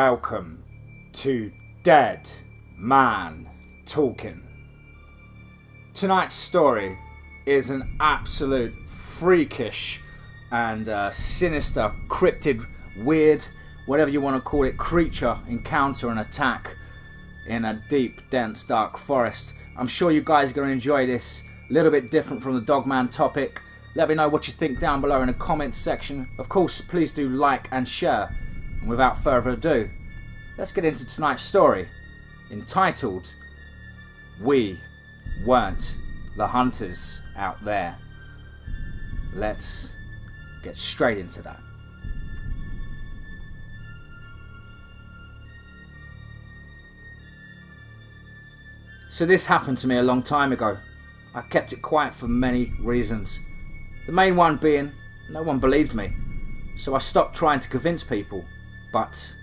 welcome to Dead Man Talking. Tonight's story is an absolute freakish and sinister, cryptid, weird, whatever you want to call it, creature encounter and attack in a deep, dense, dark forest. I'm sure you guys are going to enjoy this. A little bit different from the Dogman topic. Let me know what you think down below in the comments section. Of course, please do like and share. And without further ado, let's get into tonight's story, entitled We Weren't the Hunters Out There. Let's get straight into that. So this happened to me a long time ago. I kept it quiet for many reasons. The main one being, no one believed me. So I stopped trying to convince people. But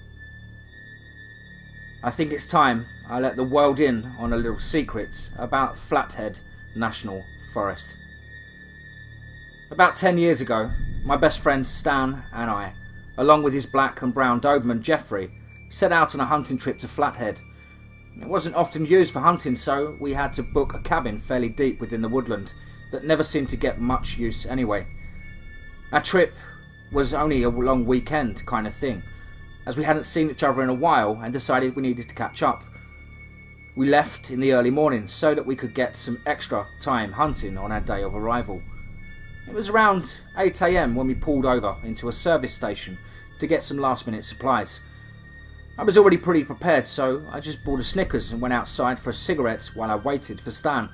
I think it's time I let the world in on a little secret about Flathead National Forest. About 10 years ago, my best friend Stan and I, along with his black and brown Doberman Jeffrey, set out on a hunting trip to Flathead. It wasn't often used for hunting, so we had to book a cabin fairly deep within the woodland that never seemed to get much use anyway. Our trip was only a long weekend kind of thing, as we hadn't seen each other in a while and decided we needed to catch up. We left in the early morning so that we could get some extra time hunting on our day of arrival. It was around 8 AM when we pulled over into a service station to get some last minute supplies. I was already pretty prepared, so I just bought a Snickers and went outside for a cigarette while I waited for Stan.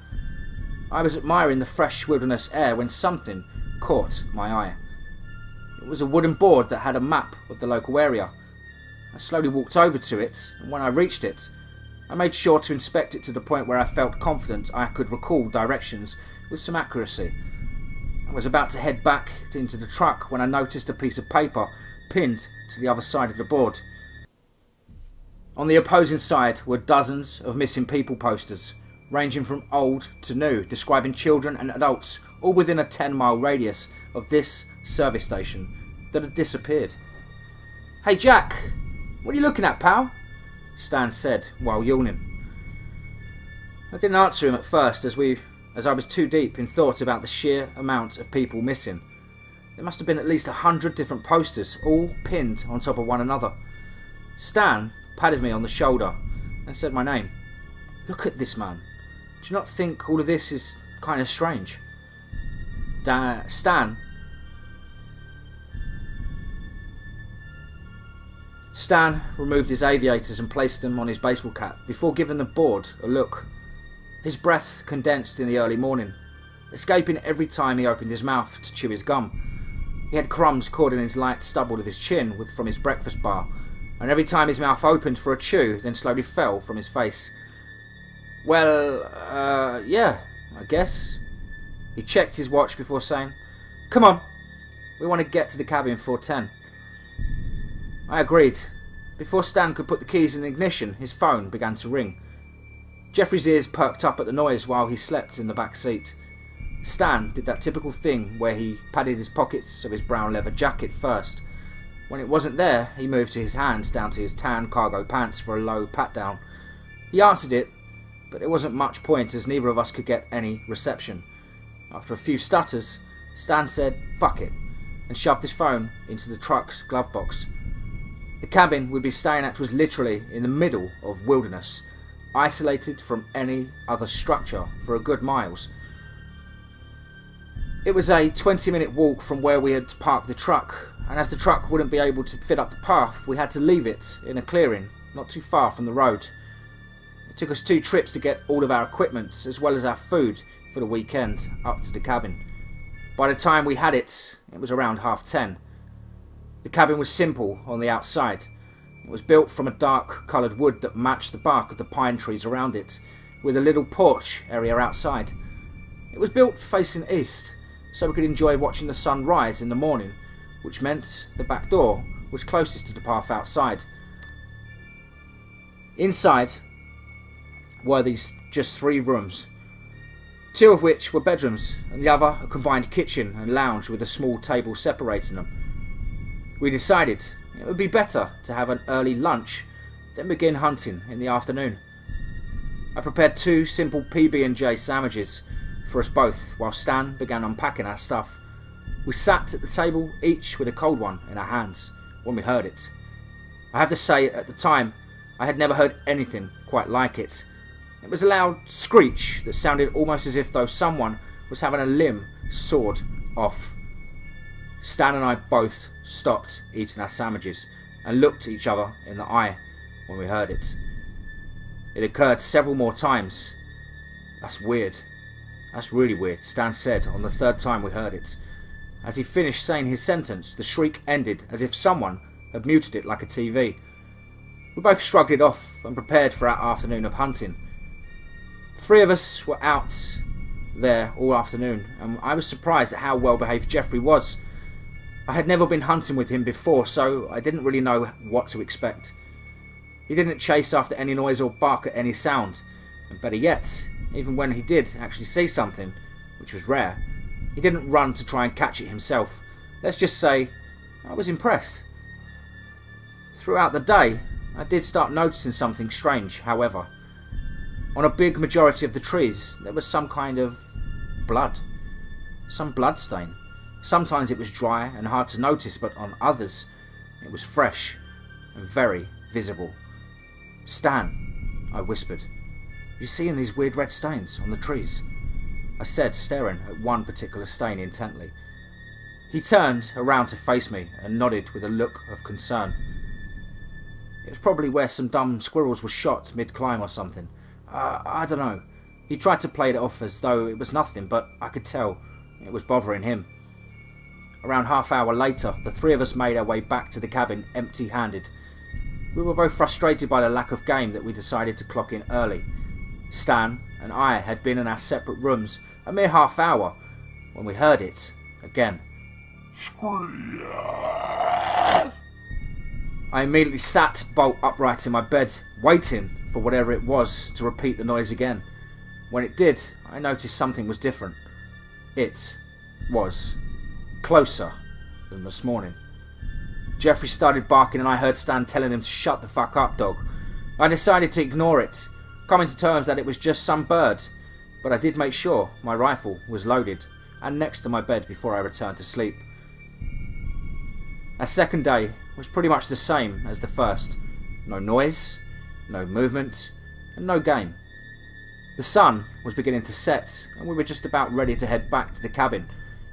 I was admiring the fresh wilderness air when something caught my eye. It was a wooden board that had a map of the local area. I slowly walked over to it, and when I reached it, I made sure to inspect it to the point where I felt confident I could recall directions with some accuracy. I was about to head back into the truck when I noticed a piece of paper pinned to the other side of the board. On the opposing side were dozens of missing people posters, ranging from old to new, describing children and adults, all within a 10-mile radius of this service station, that had disappeared. "Hey Jack, what are you looking at, pal?" Stan said while yawning. I didn't answer him at first as I was too deep in thought about the sheer amount of people missing. There must have been at least 100 different posters, all pinned on top of one another. Stan patted me on the shoulder and said my name. "Look at this, man. Do you not think all of this is kind of strange?" Stan removed his aviators and placed them on his baseball cap before giving the board a look. His breath condensed in the early morning, escaping every time he opened his mouth to chew his gum. He had crumbs caught in his light stubble of his chin from his breakfast bar, and every time his mouth opened for a chew, then slowly fell from his face. "Well, yeah, I guess." He checked his watch before saying, "Come on, we want to get to the cabin before 10. I agreed. Before Stan could put the keys in ignition, his phone began to ring. Jeffrey's ears perked up at the noise while he slept in the back seat. Stan did that typical thing where he patted his pockets of his brown leather jacket first. When it wasn't there, he moved his hands down to his tan cargo pants for a low pat-down. He answered it, but there wasn't much point as neither of us could get any reception. After a few stutters, Stan said, "Fuck it," and shoved his phone into the truck's glove box. The cabin we'd be staying at was literally in the middle of wilderness, isolated from any other structure for a good miles. It was a 20-minute walk from where we had parked the truck, and as the truck wouldn't be able to fit up the path, we had to leave it in a clearing not too far from the road. It took us 2 trips to get all of our equipment as well as our food for the weekend up to the cabin. By the time we had it, it was around 10:30. The cabin was simple on the outside. It was built from a dark coloured wood that matched the bark of the pine trees around it, with a little porch area outside. It was built facing east, so we could enjoy watching the sun rise in the morning, which meant the back door was closest to the path outside. Inside were these just 3 rooms, 2 of which were bedrooms, and the other a combined kitchen and lounge with a small table separating them. We decided it would be better to have an early lunch, then begin hunting in the afternoon. I prepared 2 simple PB&J sandwiches for us both while Stan began unpacking our stuff. We sat at the table, each with a cold one in our hands, when we heard it. I have to say, at the time, I had never heard anything quite like it. It was a loud screech that sounded almost as if though someone was having a limb sawed off. Stan and I both stopped eating our sandwiches and looked at each other in the eye when we heard it. It occurred several more times. That's weird. That's really weird, Stan said on the 3rd time we heard it. As he finished saying his sentence, the shriek ended as if someone had muted it like a TV. We both shrugged it off and prepared for our afternoon of hunting. 3 of us were out there all afternoon, and I was surprised at how well behaved Jeffrey was. I had never been hunting with him before, so I didn't really know what to expect. He didn't chase after any noise or bark at any sound, and better yet, even when he did actually see something, which was rare, he didn't run to try and catch it himself. Let's just say I was impressed. Throughout the day, I did start noticing something strange, however. On a big majority of the trees, there was some kind of blood. Some blood stain. Sometimes it was dry and hard to notice, but on others, it was fresh and very visible. Stan, I whispered, you seeing these weird red stains on the trees? I said, staring at one particular stain intently. He turned around to face me and nodded with a look of concern. It was probably where some dumb squirrels were shot mid-climb or something. I don't know. He tried to play it off as though it was nothing, but I could tell it was bothering him. Around half hour later, the 3 of us made our way back to the cabin empty-handed. We were both frustrated by the lack of game that we decided to clock in early. Stan and I had been in our separate rooms a mere half hour when we heard it again. I immediately sat bolt upright in my bed, waiting for whatever it was to repeat the noise again. When it did, I noticed something was different. It was closer than this morning. Jeffrey started barking and I heard Stan telling him to shut the fuck up, dog. I decided to ignore it, coming to terms that it was just some bird, but I did make sure my rifle was loaded and next to my bed before I returned to sleep. Our second day was pretty much the same as the first. No noise, no movement, and no game. The sun was beginning to set, and we were just about ready to head back to the cabin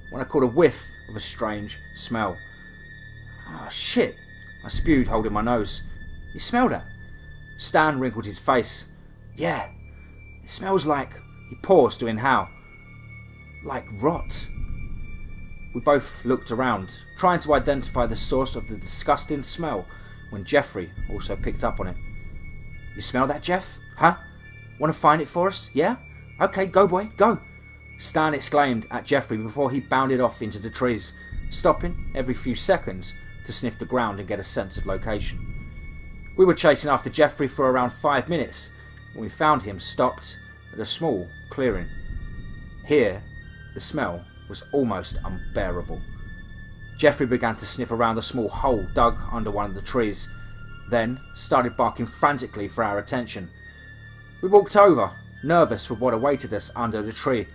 when I caught a whiff of a strange smell. Ah, shit, I spewed, holding my nose. You smell that? Stan wrinkled his face. Yeah, it smells like... He paused to inhale. Like rot. We both looked around, trying to identify the source of the disgusting smell, when Jeffrey also picked up on it. You smell that, Jeff? Huh? Want to find it for us? Yeah? Okay, go boy, go! Stan exclaimed at Jeffrey before he bounded off into the trees, stopping every few seconds to sniff the ground and get a sense of location. We were chasing after Jeffrey for around 5 minutes when we found him stopped at a small clearing. Here, the smell was almost unbearable. Jeffrey began to sniff around the small hole dug under one of the trees, then started barking frantically for our attention. We walked over, nervous for what awaited us under the tree.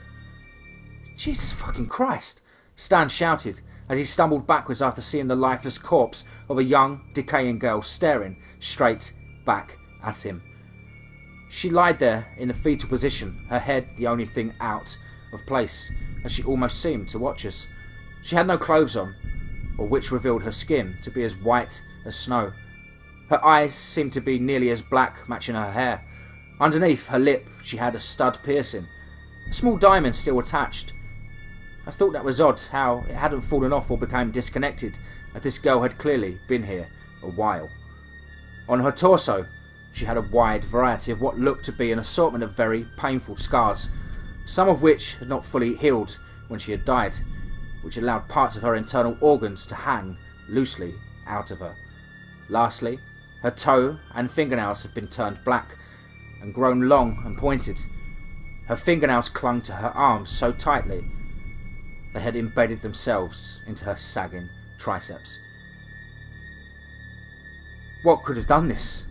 Jesus fucking Christ! Stan shouted as he stumbled backwards after seeing the lifeless corpse of a young, decaying girl staring straight back at him. She lied there in the fetal position, her head the only thing out of place, as she almost seemed to watch us. She had no clothes on, or which revealed her skin to be as white as snow. Her eyes seemed to be nearly as black, matching her hair. Underneath her lip she had a stud piercing, a small diamond still attached. I thought that was odd how it hadn't fallen off or become disconnected, as this girl had clearly been here a while. On her torso she had a wide variety of what looked to be an assortment of very painful scars, some of which had not fully healed when she had died, which allowed parts of her internal organs to hang loosely out of her. Lastly, her toe and fingernails had been turned black and grown long and pointed. Her fingernails clung to her arms so tightly they had embedded themselves into her sagging triceps. What could have done this?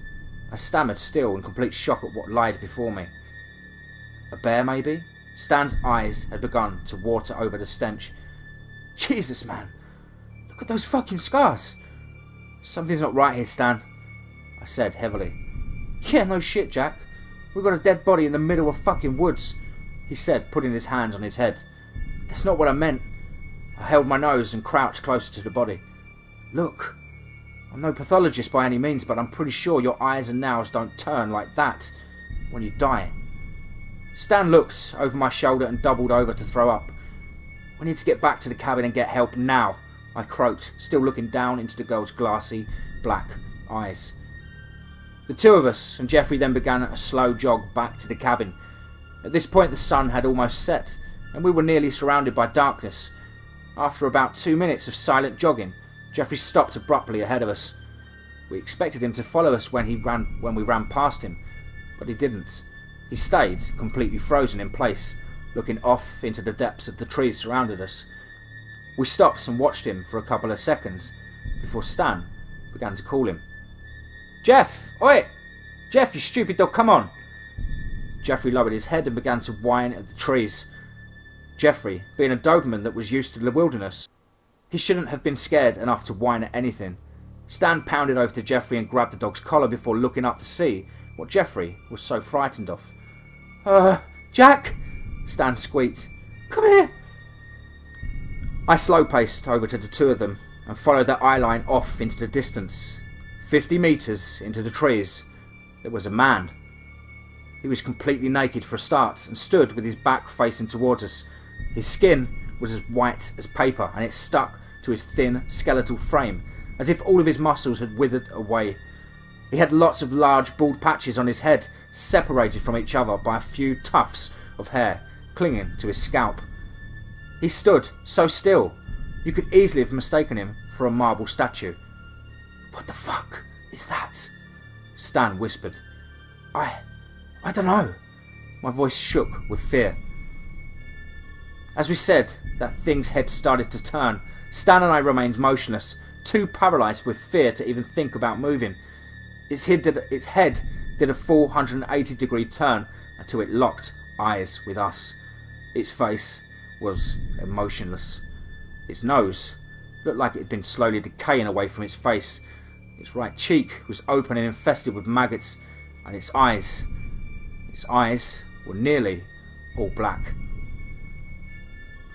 I stammered, still in complete shock at what lied before me. A bear, maybe? Stan's eyes had begun to water over the stench. Jesus, man. Look at those fucking scars. Something's not right here, Stan, I said heavily. Yeah, no shit, Jack. We've got a dead body in the middle of fucking woods, he said, putting his hands on his head. That's not what I meant. I held my nose and crouched closer to the body. Look. I'm no pathologist by any means, but I'm pretty sure your eyes and nails don't turn like that when you die. Stan looked over my shoulder and doubled over to throw up. We need to get back to the cabin and get help now, I croaked, still looking down into the girl's glassy, black eyes. The two of us and Jeffrey then began a slow jog back to the cabin. At this point the sun had almost set, and we were nearly surrounded by darkness. After about 2 minutes of silent jogging, Jeffrey stopped abruptly ahead of us. We expected him to follow us when we ran past him, but he didn't. He stayed, completely frozen in place, looking off into the depths of the trees surrounding us. We stopped and watched him for a couple of seconds, before Stan began to call him. Jeff! Oi! Jeff, you stupid dog, come on! Jeffrey lowered his head and began to whine at the trees. Jeffrey, being a Doberman that was used to the wilderness, he shouldn't have been scared enough to whine at anything. Stan pounded over to Jeffrey and grabbed the dog's collar before looking up to see what Jeffrey was so frightened of. Jack! Stan squeaked. Come here! I slow-paced over to the two of them and followed their eye line off into the distance. 50 metres into the trees, there was a man. He was completely naked for a start and stood with his back facing towards us. His skin was as white as paper and it stuck to his thin skeletal frame, as if all of his muscles had withered away. He had lots of large bald patches on his head, separated from each other by a few tufts of hair clinging to his scalp. He stood so still, you could easily have mistaken him for a marble statue. What the fuck is that? Stan whispered. I don't know. My voice shook with fear. As we said, that thing's head started to turn. Stan and I remained motionless, too paralysed with fear to even think about moving. Its head did a full 180-degree turn until it locked eyes with us. Its face was emotionless. Its nose looked like it had been slowly decaying away from its face. Its right cheek was open and infested with maggots, and its eyes were nearly all black.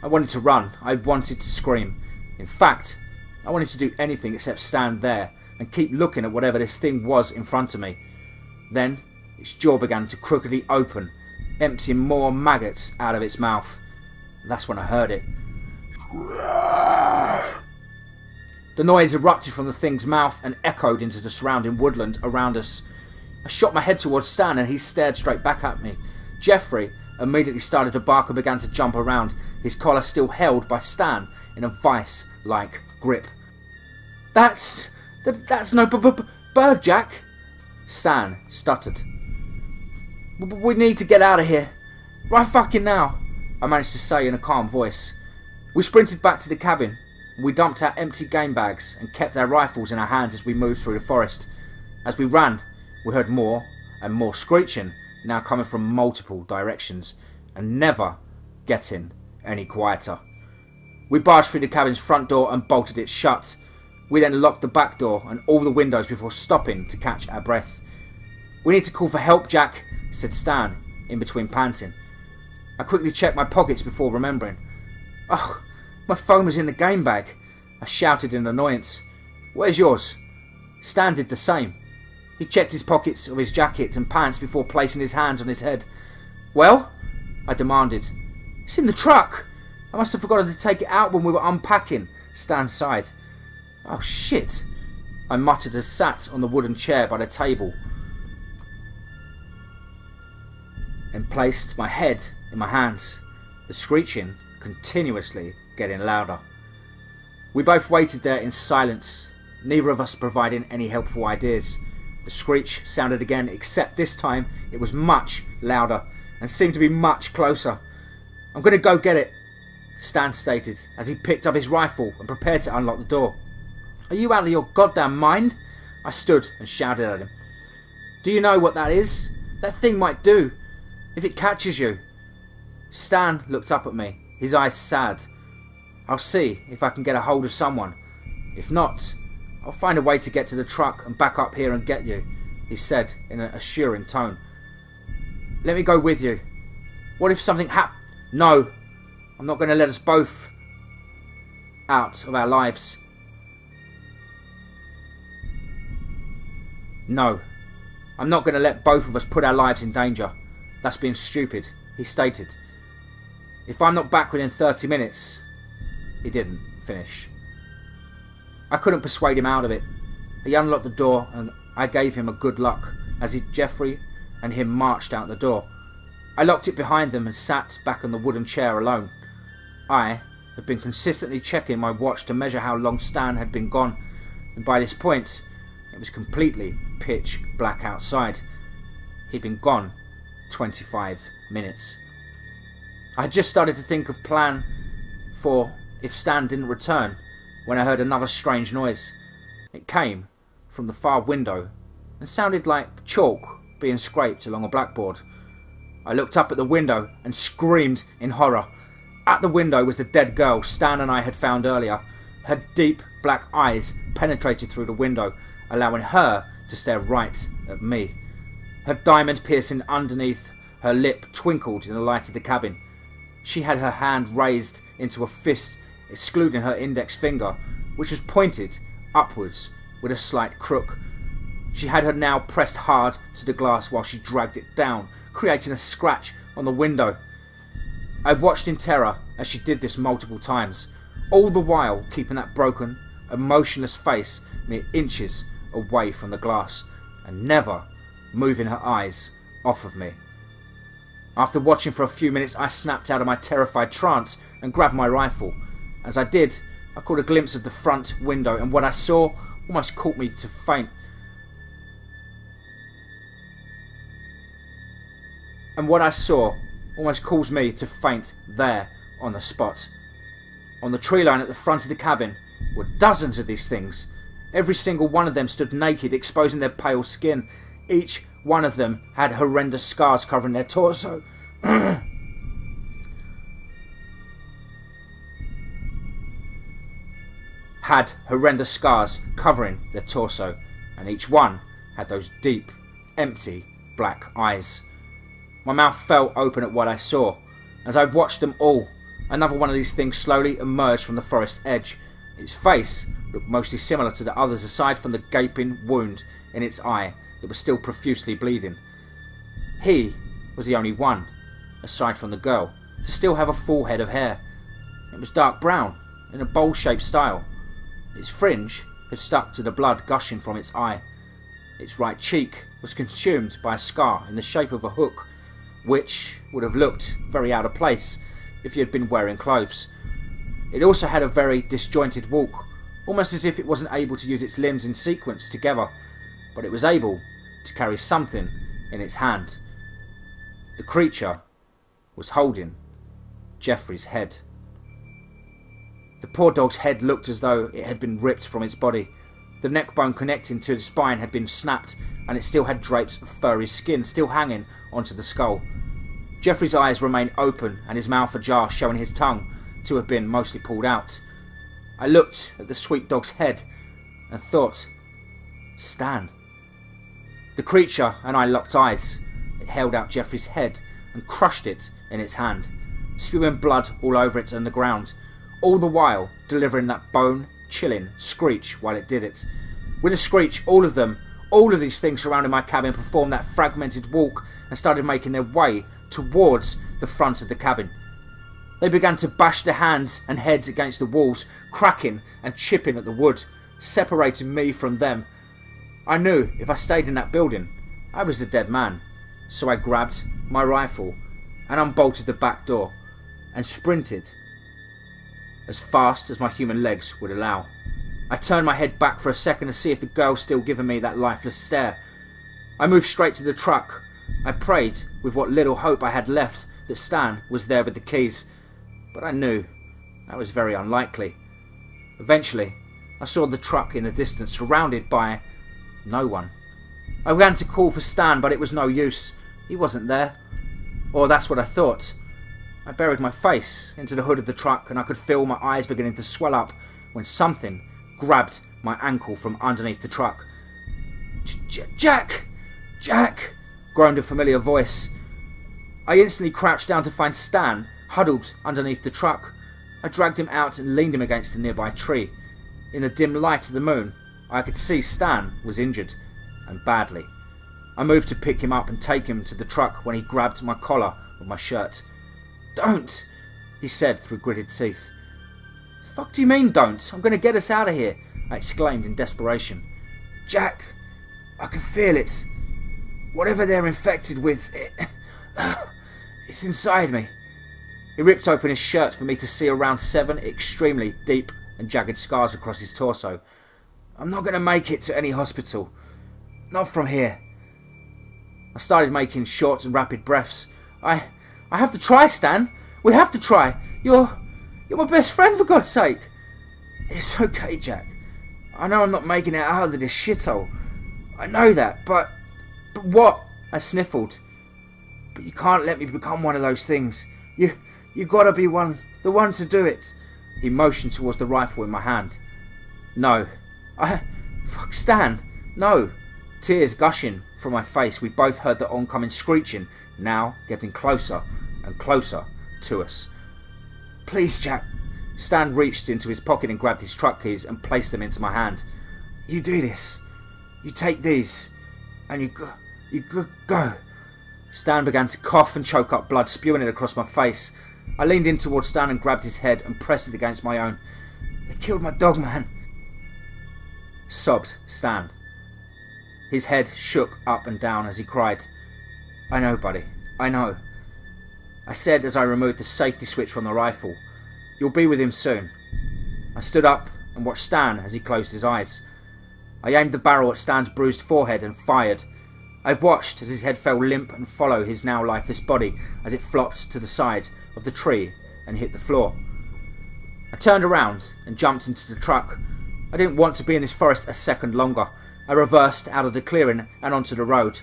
I wanted to run. I wanted to scream. In fact, I wanted to do anything except stand there and keep looking at whatever this thing was in front of me. Then its jaw began to crookedly open, emptying more maggots out of its mouth. That's when I heard it. The noise erupted from the thing's mouth and echoed into the surrounding woodland around us. I shot my head towards Stan and he stared straight back at me. Jeffrey immediately started to bark and began to jump around, his collar still held by Stan in a vice-like grip. That's no bird, Jack, Stan stuttered. We need to get out of here. Right fucking now, I managed to say in a calm voice. We sprinted back to the cabin. We dumped our empty game bags and kept our rifles in our hands as we moved through the forest. As we ran, we heard more and more screeching, now coming from multiple directions, and never getting any quieter. We barged through the cabin's front door and bolted it shut. We then locked the back door and all the windows before stopping to catch our breath. We need to call for help, Jack, said Stan, in between panting. I quickly checked my pockets before remembering. Oh, my phone was in the game bag, I shouted in annoyance. Where's yours? Stan did the same. He checked his pockets of his jacket and pants before placing his hands on his head. Well? I demanded. It's in the truck. I must have forgotten to take it out when we were unpacking, Stan sighed. Oh shit, I muttered as sat on the wooden chair by the table and placed my head in my hands, the screeching continuously getting louder. We both waited there in silence, neither of us providing any helpful ideas. The screech sounded again, except this time it was much louder and seemed to be much closer. I'm going to go get it, Stan stated as he picked up his rifle and prepared to unlock the door. Are you out of your goddamn mind? I stood and shouted at him. "Do you know what that is? That thing might do, if it catches you." Stan looked up at me, his eyes sad. "I'll see if I can get a hold of someone. If not, I'll find a way to get to the truck and back up here and get you," he said in an assuring tone. "Let me go with you. What if something No, I'm not going to let us both out of our lives. No, I'm not going to let both of us put our lives in danger. That's being stupid," he stated. "If I'm not back within 30 minutes... He didn't finish. I couldn't persuade him out of it. He unlocked the door and I gave him a good luck as Jeffrey and him marched out the door. I locked it behind them and sat back on the wooden chair alone. I had been consistently checking my watch to measure how long Stan had been gone, and by this point it was completely pitch black outside. He'd been gone 25 minutes. I had just started to think of plan for if Stan didn't return when I heard another strange noise. It came from the far window and sounded like chalk being scraped along a blackboard. I looked up at the window and screamed in horror. At the window was the dead girl Stan and I had found earlier. Her deep black eyes penetrated through the window, allowing her to stare right at me. Her diamond piercing underneath her lip twinkled in the light of the cabin. She had her hand raised into a fist, excluding her index finger, which was pointed upwards with a slight crook. She had her now pressed hard to the glass while she dragged it down, creating a scratch on the window. I watched in terror as she did this multiple times, all the while keeping that broken, emotionless face mere inches away from the glass and never moving her eyes off of me. After watching for a few minutes, I snapped out of my terrified trance and grabbed my rifle. As I did, I caught a glimpse of the front window, and what I saw almost caused me to faint. There on the spot. On the tree line at the front of the cabin were dozens of these things. Every single one of them stood naked, exposing their pale skin. Each one of them had horrendous scars covering their torso. And each one had those deep, empty, black eyes. My mouth fell open at what I saw. As I watched them all, another one of these things slowly emerged from the forest edge. Its face looked mostly similar to the others, aside from the gaping wound in its eye that was still profusely bleeding. He was the only one, aside from the girl, to still have a full head of hair. It was dark brown, in a bowl-shaped style. Its fringe had stuck to the blood gushing from its eye. Its right cheek was consumed by a scar in the shape of a hook, which would have looked very out of place if he had been wearing clothes. It also had a very disjointed walk, almost as if it wasn't able to use its limbs in sequence together, but it was able to carry something in its hand. The creature was holding Jeffrey's head. The poor dog's head looked as though it had been ripped from its body. The neck bone connecting to the spine had been snapped, and it still had drapes of furry skin still hanging onto the skull. Jeffrey's eyes remained open and his mouth ajar, showing his tongue to have been mostly pulled out. I looked at the sweet dog's head and thought, Stan. The creature and I locked eyes. It held out Jeffrey's head and crushed it in its hand, spewing blood all over it and the ground, all the while delivering that bone-chilling screech while it did it. With a screech, all of these things surrounding my cabin performed that fragmented walk and started making their way towards the front of the cabin. They began to bash their hands and heads against the walls, cracking and chipping at the wood, separating me from them. I knew if I stayed in that building, I was a dead man, so I grabbed my rifle and unbolted the back door and sprinted as fast as my human legs would allow. I turned my head back for a second to see if the girl was still giving me that lifeless stare. I moved straight to the truck. I prayed, with what little hope I had left, that Stan was there with the keys, but I knew that was very unlikely. Eventually, I saw the truck in the distance, surrounded by No one. I began to call for Stan, but it was no use. He wasn't there. Or that's what I thought. I buried my face into the hood of the truck and I could feel my eyes beginning to swell up when something grabbed my ankle from underneath the truck. Jack! Jack! Groaned a familiar voice. I instantly crouched down to find Stan huddled underneath the truck. I dragged him out and leaned him against a nearby tree. In the dim light of the moon, I could see Stan was injured, and badly. I moved to pick him up and take him to the truck when he grabbed my collar of my shirt. "Don't!" he said through gritted teeth. "The fuck do you mean, don't? I'm going to get us out of here," I exclaimed in desperation. "Jack, I can feel it. Whatever they're infected with, it's inside me." He ripped open his shirt for me to see around 7 extremely deep and jagged scars across his torso. "I'm not going to make it to any hospital. Not from here." I started making short and rapid breaths. I have to try, Stan. We have to try. You're my best friend, for God's sake." "It's okay, Jack. I know I'm not making it out of this shithole. I know that, but what?" I sniffled. "But you can't let me become one of those things. You gotta be the one to do it." He motioned towards the rifle in my hand. "No. Fuck, Stan. No." Tears gushing from my face, we both heard the oncoming screeching, now getting closer and closer to us. "Please, Jack." Stan reached into his pocket and grabbed his truck keys and placed them into my hand. "You do this. You take these. And you go." Stan began to cough and choke up blood, spewing it across my face. I leaned in towards Stan and grabbed his head and pressed it against my own. "They killed my dog, man," sobbed Stan. His head shook up and down as he cried. "I know, buddy. I know," I said as I removed the safety switch from the rifle. "You'll be with him soon." I stood up and watched Stan as he closed his eyes. I aimed the barrel at Stan's bruised forehead and fired. I watched as his head fell limp and followed his now lifeless body as it flopped to the side of the tree and hit the floor. I turned around and jumped into the truck. I didn't want to be in this forest a second longer. I reversed out of the clearing and onto the road.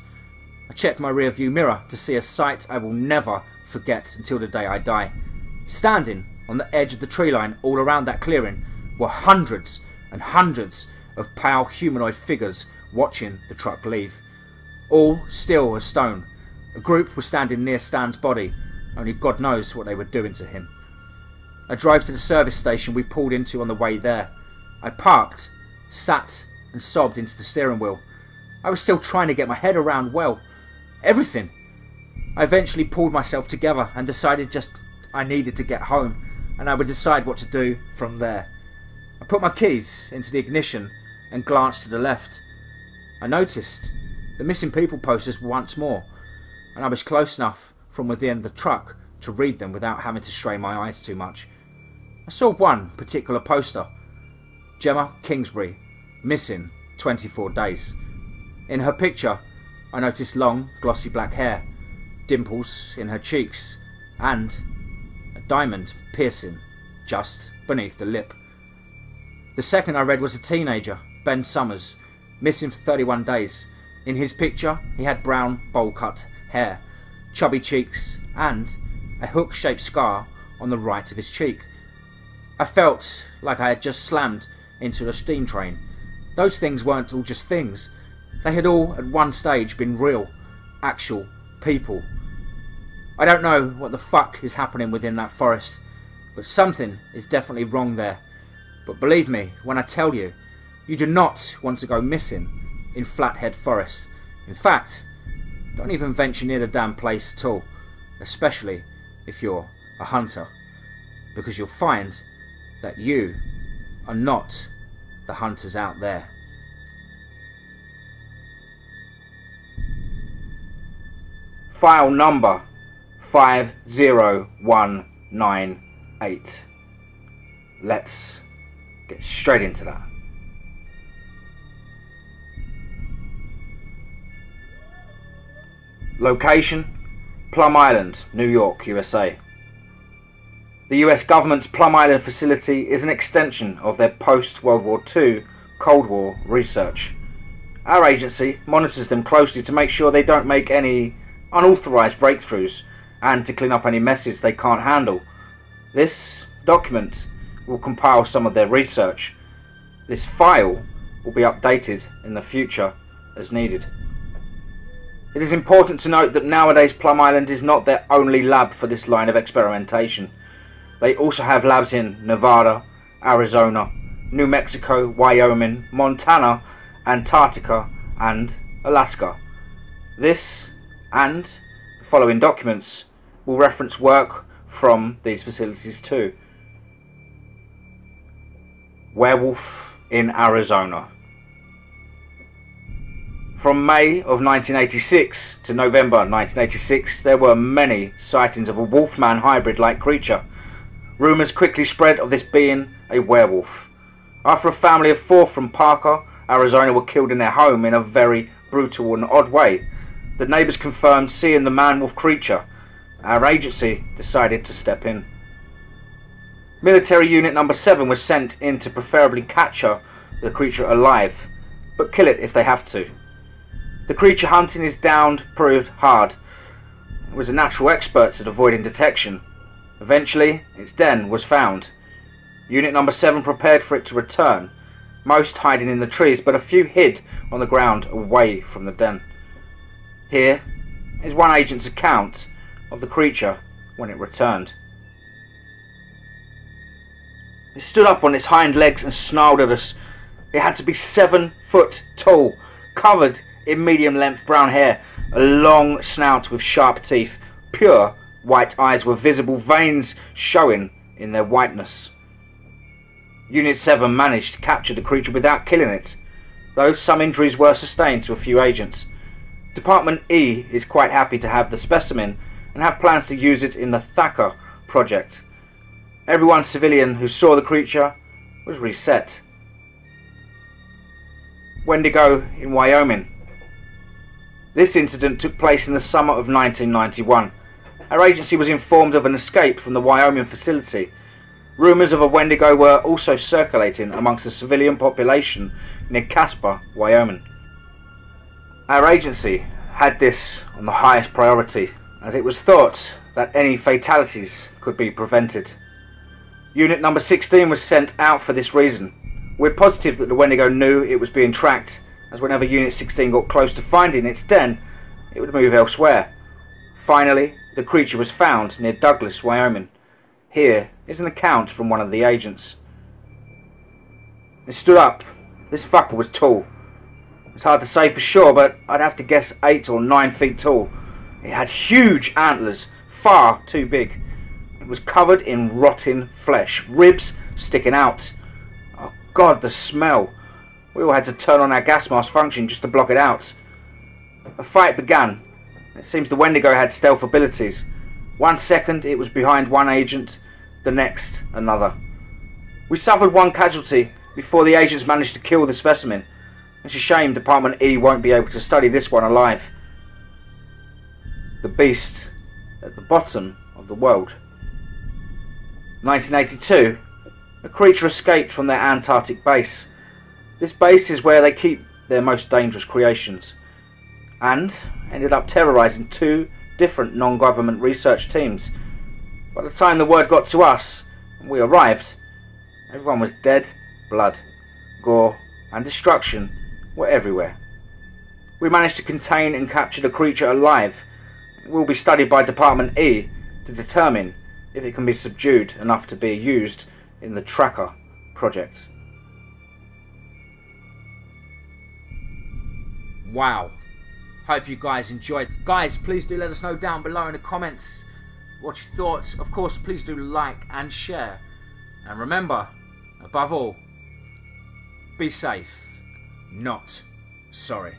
I checked my rear view mirror to see a sight I will never forget until the day I die. Standing on the edge of the tree line all around that clearing were hundreds and hundreds of pale humanoid figures watching the truck leave. All still as stone. A group was standing near Stan's body. Only God knows what they were doing to him. I drove to the service station we pulled into on the way there. I parked, sat and sobbed into the steering wheel. I was still trying to get my head around, everything. I eventually pulled myself together and decided I needed to get home, and I would decide what to do from there. I put my keys into the ignition and glanced to the left. I noticed the missing people posters once more, and I was close enough from within the truck to read them without having to strain my eyes too much. I saw one particular poster. Gemma Kingsbury, missing 24 days. In her picture, I noticed long, glossy black hair, dimples in her cheeks, and a diamond piercing just beneath the lip. The second I read was a teenager, Ben Summers, missing for 31 days. In his picture, he had brown, bowl-cut hair, chubby cheeks, and a hook-shaped scar on the right of his cheek. I felt like I had just slammed into a steam train. Those things weren't all just things. They had all, at one stage, been real, actual people. I don't know what the fuck is happening within that forest, but something is definitely wrong there. But believe me when I tell you, you do not want to go missing in Flathead Forest. In fact, don't even venture near the damn place at all, especially if you're a hunter, because you'll find that you are not the hunters out there. File number 50198. Let's get straight into that. Location: Plum Island, New York, USA. The US government's Plum Island facility is an extension of their post-World War II Cold War research. Our agency monitors them closely to make sure they don't make any unauthorized breakthroughs and to clean up any messes they can't handle. This document will compile some of their research. This file will be updated in the future as needed. It is important to note that nowadays Plum Island is not their only lab for this line of experimentation. They also have labs in Nevada, Arizona, New Mexico, Wyoming, Montana, Antarctica and Alaska. This and the following documents will reference work from these facilities too. Werewolf in Arizona. From May of 1986 to November 1986, there were many sightings of a wolfman hybrid-like creature. Rumours quickly spread of this being a werewolf. After a family of 4 from Parker, Arizona were killed in their home in a very brutal and odd way, the neighbours confirmed seeing the man-wolf creature. Our agency decided to step in. Military Unit Number 7 was sent in to preferably capture the creature alive, but kill it if they have to. The creature hunting is downed proved hard. It was a natural expert at avoiding detection. Eventually, its den was found. Unit Number 7 prepared for it to return, most hiding in the trees, but a few hid on the ground away from the den. Here is one agent's account of the creature when it returned. It stood up on its hind legs and snarled at us. It had to be 7 foot tall, covered in medium-length brown hair, a long snout with sharp teeth, pure white eyes with visible veins showing in their whiteness. Unit 7 managed to capture the creature without killing it, though some injuries were sustained to a few agents. Department E is quite happy to have the specimen and have plans to use it in the Ther project. Everyone civilian who saw the creature was reset. Wendigo in Wyoming. This incident took place in the summer of 1991. Our agency was informed of an escape from the Wyoming facility. Rumours of a Wendigo were also circulating amongst the civilian population near Casper, Wyoming. Our agency had this on the highest priority, as it was thought that any fatalities could be prevented. Unit Number 16 was sent out for this reason. We're positive that the Wendigo knew it was being tracked, as whenever Unit 16 got close to finding its den, it would move elsewhere. Finally, the creature was found near Douglas, Wyoming. Here is an account from one of the agents. It stood up. This fucker was tall. It's hard to say for sure, but I'd have to guess 8 or 9 feet tall. It had huge antlers, far too big. It was covered in rotting flesh, ribs sticking out. Oh God, the smell. We all had to turn on our gas mask function just to block it out. A fight began. It seems the Wendigo had stealth abilities. 1 second it was behind one agent, the next another. We suffered 1 casualty before the agents managed to kill the specimen. It's a shame Department E won't be able to study this one alive. The beast at the bottom of the world. 1982, a creature escaped from their Antarctic base. This base is where they keep their most dangerous creations, and ended up terrorising 2 different non-government research teams. By the time the word got to us and we arrived, everyone was dead. Blood, gore and destruction were everywhere. We managed to contain and capture the creature alive. It will be studied by Department E to determine if it can be subdued enough to be used in the Tracker project. Wow. Hope you guys enjoyed. Guys, please do let us know down below in the comments what you thought. Of course, please do like and share. And remember, above all, be safe, not sorry.